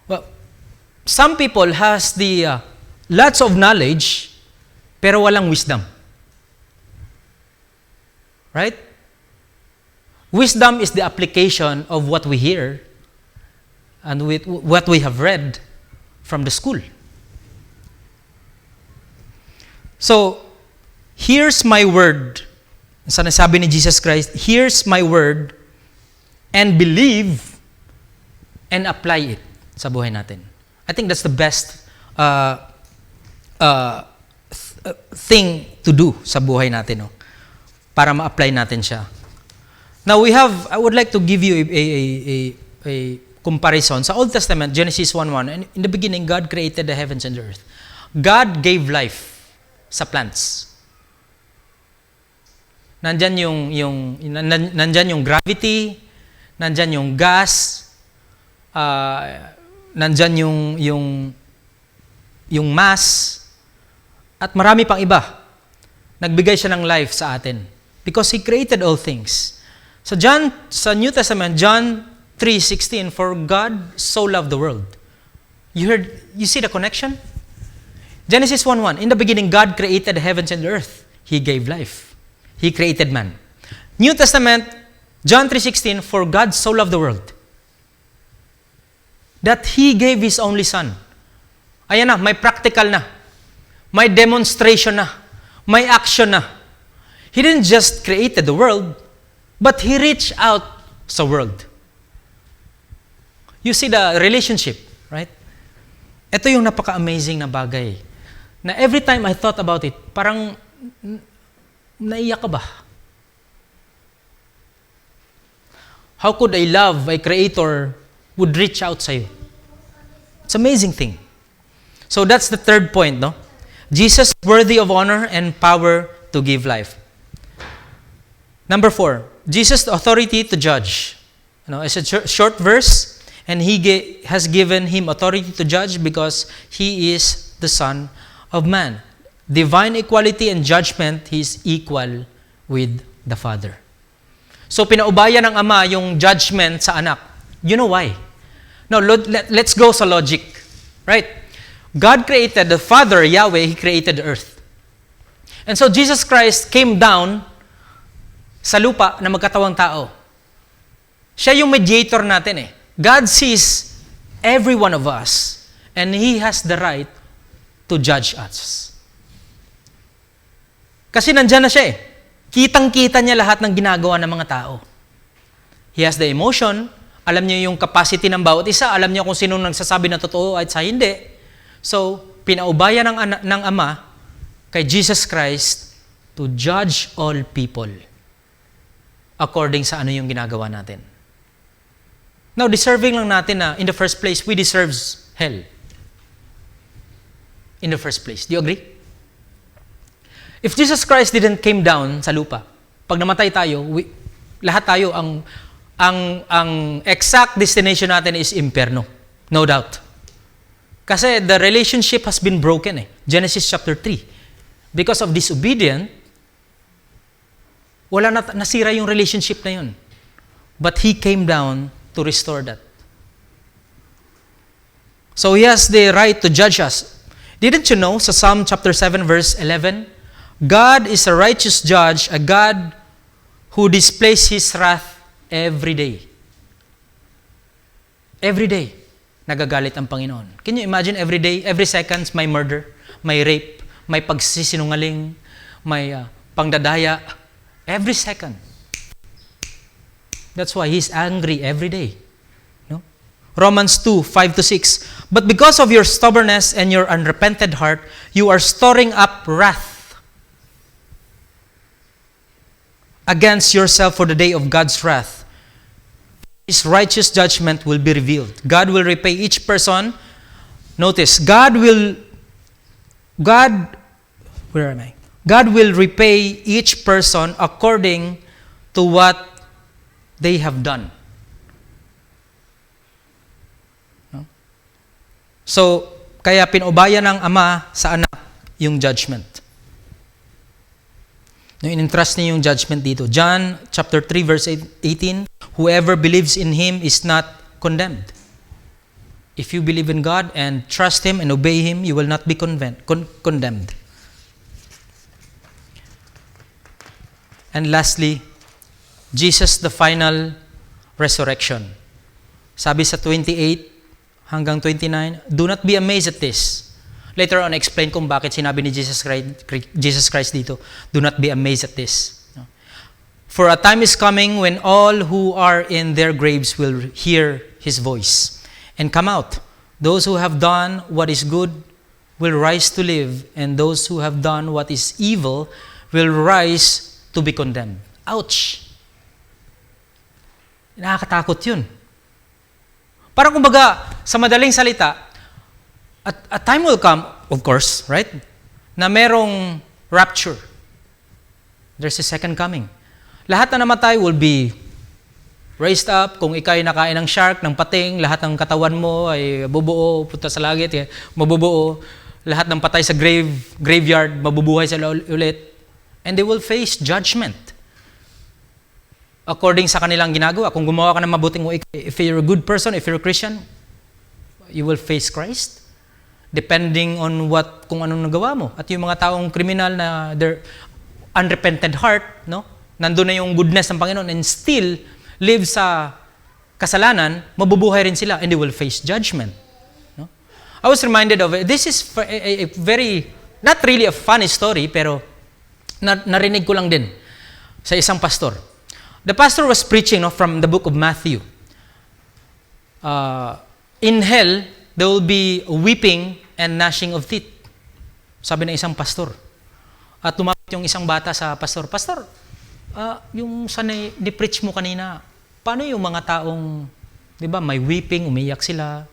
Well, some people has the lots of knowledge pero walang wisdom. Right? Wisdom is the application of what we hear and with what we have read from the school. So, here's my word. Sa nasabi ni Jesus Christ, here's my word and believe and apply it sa buhay natin. I think that's the best thing to do sa buhay natin, no? Para ma-apply natin siya. Now I would like to give you a comparison. Sa Old Testament, Genesis 1:1, and in the beginning, God created the heavens and the earth. God gave life sa plants. Nandyan yung gravity, nandyan yung gas, nandyan yung mass, at marami pang iba. Nagbigay siya ng life sa atin because He created all things. Sa New Testament, John 3:16, for God so loved the world. You see the connection? Genesis 1:1, in the beginning, God created the heavens and the earth. He gave life. He created man. New Testament, John 3:16, for God so loved the world that He gave His only Son. Ayan na, may practical na. May demonstration na. May action na. He didn't just created the world, but He reached out sa world. You see the relationship, right? Ito yung napaka-amazing na bagay. Na every time I thought about it, parang naiyak ka ba? How could a love, a creator, would reach out sa'yo? It's an amazing thing. So that's the third point, no? Jesus worthy of honor and power to give life. Number 4, Jesus' authority to judge. It's a short verse, and He has given Him authority to judge because He is the Son of Man. Divine equality and judgment, He is equal with the Father. So pinaubaya ng Ama yung judgment sa anak. You know why? Now, let's go sa logic. Right? God created the Father, Yahweh, He created the earth. And so Jesus Christ came down sa lupa na magkatawang tao. Siya yung mediator natin eh. God sees every one of us and He has the right to judge us. Kasi nandyan na siya eh. Kitang-kita niya lahat ng ginagawa ng mga tao. He has the emotion, alam niya yung capacity ng bawat isa, alam niya kung sino nagsasabi na totoo at sa hindi. So, pinaubaya ng Ama kay Jesus Christ to judge all people according sa ano yung ginagawa natin. Now, deserving lang natin na in the first place, we deserves hell. In the first place. Do you agree? If Jesus Christ didn't came down sa lupa, pag namatay tayo, Lahat tayo, ang exact destination natin is impyerno. No doubt. Kasi the relationship has been broken eh. Genesis chapter 3. Because of disobedience, nasira yung relationship na yun. But He came down to restore that. So He has the right to judge us. Didn't you know, sa Psalm chapter 7 verse 11, God is a righteous judge, a God who displays His wrath every day. Every day, nagagalit ang Panginoon. Can you imagine every day, every seconds, may murder, may rape, may pagsisinungaling, may pangdadaya. Every second. That's why He's angry every day. No? Romans 2:5-6. But because of your stubbornness and your unrepented heart, you are storing up wrath against yourself for the day of God's wrath. His righteous judgment will be revealed. God will repay each person. Notice, God will repay each person according to what they have done. No? So, kaya pinubaya ng Ama sa Anak yung judgment. No, in-entrust niya yung judgment dito. John chapter 3 verse 18, whoever believes in Him is not condemned. If you believe in God and trust Him and obey Him, you will not be condemned. And lastly, Jesus the final resurrection. Sabi sa 28 hanggang 29, do not be amazed at this. Later on, explain kung bakit sinabi ni Jesus Christ dito, do not be amazed at this. For a time is coming when all who are in their graves will hear His voice and come out. Those who have done what is good will rise to live, and those who have done what is evil will rise to be condemned. Ouch! Nakakatakot yun. Parang kumbaga, sa madaling salita, a time will come, of course, right? Na merong rapture. There's a second coming. Lahat na namatay will be raised up. Kung ikay nakain ng shark, ng pating, lahat ng katawan mo ay bubuo, punta sa langit, mabubuo. Lahat ng patay sa graveyard, mabubuhay sila ulit. And they will face judgment. According sa kanilang ginagawa. Kung gumawa ka ng mabuting, if you're a good person, if you're a Christian, you will face Christ. Depending on kung anong nagawa mo. At yung mga taong kriminal na their unrepented heart, no? Nandun na yung goodness ng Panginoon and still live sa kasalanan, mabubuhay rin sila and they will face judgment. No? I was reminded of it. This is a very, not really a funny story, pero narinig ko lang din sa isang pastor. The pastor was preaching from the book of Matthew. In hell, there will be weeping and gnashing of teeth. Sabi ng isang pastor. At tumapit yung isang bata sa pastor, Pastor, yung sa ni-preach mo kanina, paano yung mga taong, di ba, may weeping, umiyak sila,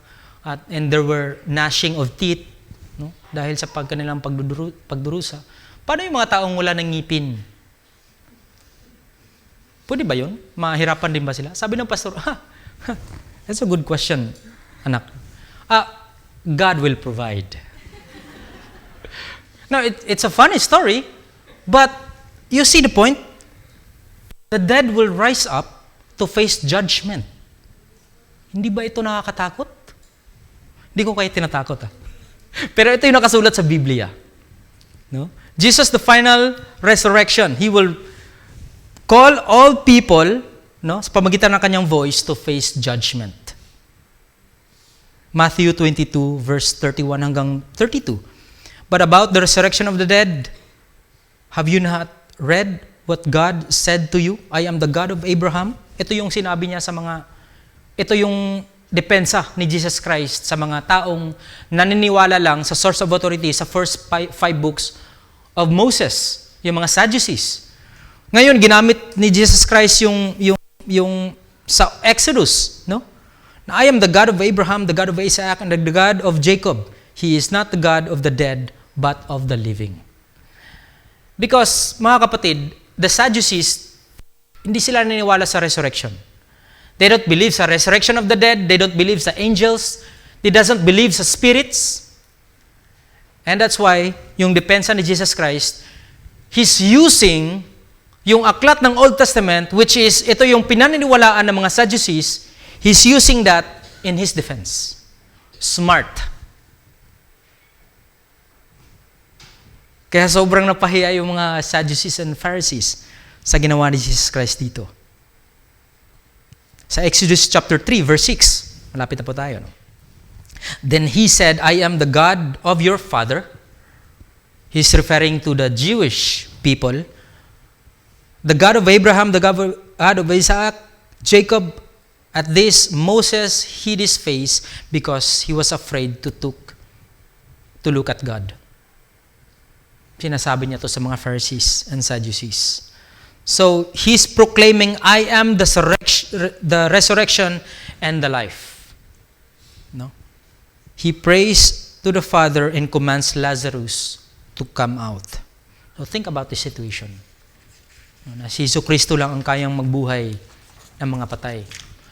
and there were gnashing of teeth, no? Dahil sa kanilang pagdurusa. Paano yung mga taong wala ng ngipin? Pwede ba yun? Mahirapan din ba sila? Sabi ng pastor, that's a good question, anak. God will provide. Now, it's a funny story, but you see the point? The dead will rise up to face judgment. Hindi ba ito nakakatakot? Hindi ko kayo tinatakot. Pero ito yung nakasulat sa Biblia. No? Jesus, the final resurrection, He will call all people, no, sa pamagitan ng kanyang voice, to face judgment. Matthew 22, verse 31 hanggang 32. But about the resurrection of the dead, have you not read what God said to you? I am the God of Abraham. Ito yung sinabi niya ito yung depensa ni Jesus Christ sa mga taong naniniwala lang sa source of authority sa first five books of Moses, yung mga Sadducees. Ngayon, ginamit ni Jesus Christ yung sa Exodus, no? I am the God of Abraham, the God of Isaac, and the God of Jacob. He is not the God of the dead, but of the living. Because, mga kapatid, the Sadducees Hindi sila naniniwala sa resurrection. They don't believe sa resurrection of the dead. They don't believe sa angels. They doesn't believe sa spirits. And that's why, yung depensa ni Jesus Christ, He's using yung aklat ng Old Testament, which is, ito yung pinaniniwalaan ng mga Sadducees, He's using that in His defense. Smart. Kaya sobrang napahiya yung mga Sadducees and Pharisees sa ginawa ni Jesus Christ dito. Sa Exodus chapter 3, verse 6, malapit na po tayo. No? Then He said, I am the God of your father. He's referring to the Jewish people. The God of Abraham, the God of Isaac, Jacob. At this, Moses hid his face because he was afraid to look at God. Sinasabi niya to sa mga Pharisees and Sadducees. So, he's proclaiming, I am the resurrection and the life. No? He prays to the Father and commands Lazarus to come out. So, think about the situation. Na si Jesucristo lang ang kayang magbuhay ng mga patay.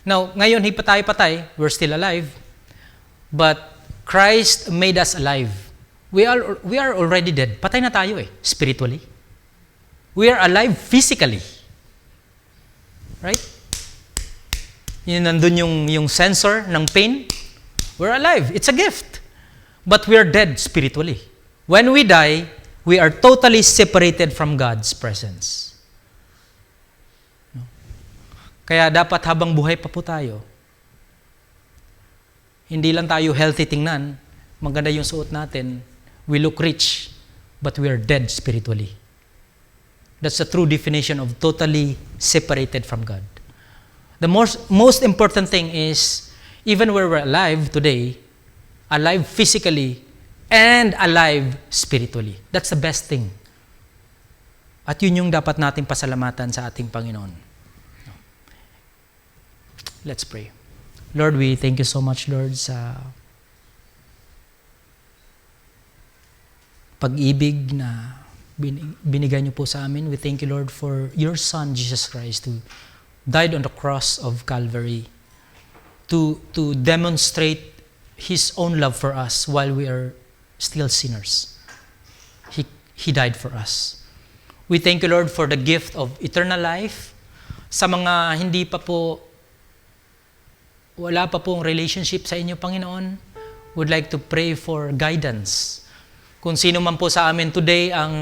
Now, ngayon, hindi pa tayo patay. We're still alive. But Christ made us alive. We are already dead. Patay na tayo spiritually. We are alive physically. Right? Yun nandun yung sensor ng pain. We're alive. It's a gift. But we are dead spiritually. When we die, we are totally separated from God's presence. Kaya dapat habang buhay pa po tayo, hindi lang tayo healthy tingnan, maganda yung suot natin, we look rich, but we are dead spiritually. That's the true definition of totally separated from God. The most important thing is, even where we're alive today, alive physically, and alive spiritually. That's the best thing. At yun yung dapat nating pasalamatan sa ating Panginoon. Let's pray. Lord, we thank you so much, Lord, sa pag-ibig na binigay niyo po sa amin. We thank you, Lord, for your Son, Jesus Christ, who died on the cross of Calvary to demonstrate His own love for us while we are still sinners. He died for us. We thank you, Lord, for the gift of eternal life. Sa mga hindi pa po, wala pa pong relationship sa inyo, Panginoon, would like to pray for guidance. Kung sino man po sa amin today ang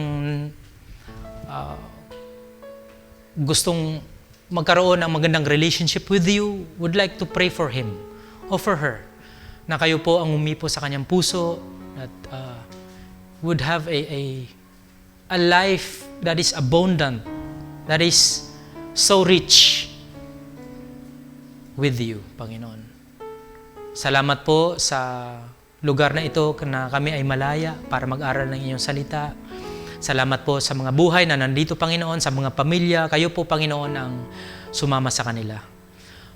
gustong magkaroon ng magandang relationship with you, would like to pray for him o for her, na kayo po ang umipo sa kanyang puso, that would have a life that is abundant, that is so rich with you, Panginoon. Salamat po sa lugar na ito na kami ay malaya para mag-aral ng inyong salita. Salamat po sa mga buhay na nandito, Panginoon, sa mga pamilya. Kayo po, Panginoon, ang sumama sa kanila.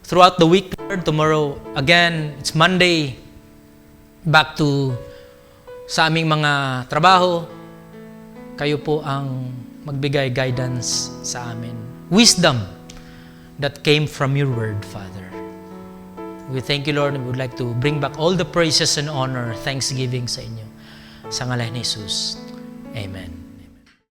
Throughout the week, Lord, tomorrow, again, it's Monday, back to sa aming mga trabaho. Kayo po ang magbigay guidance sa amin. Wisdom that came from your word, Father. We thank you, Lord, and we would like to bring back all the praises and honor, thanksgiving sa inyo. Sa ngalan ni Jesus. Amen.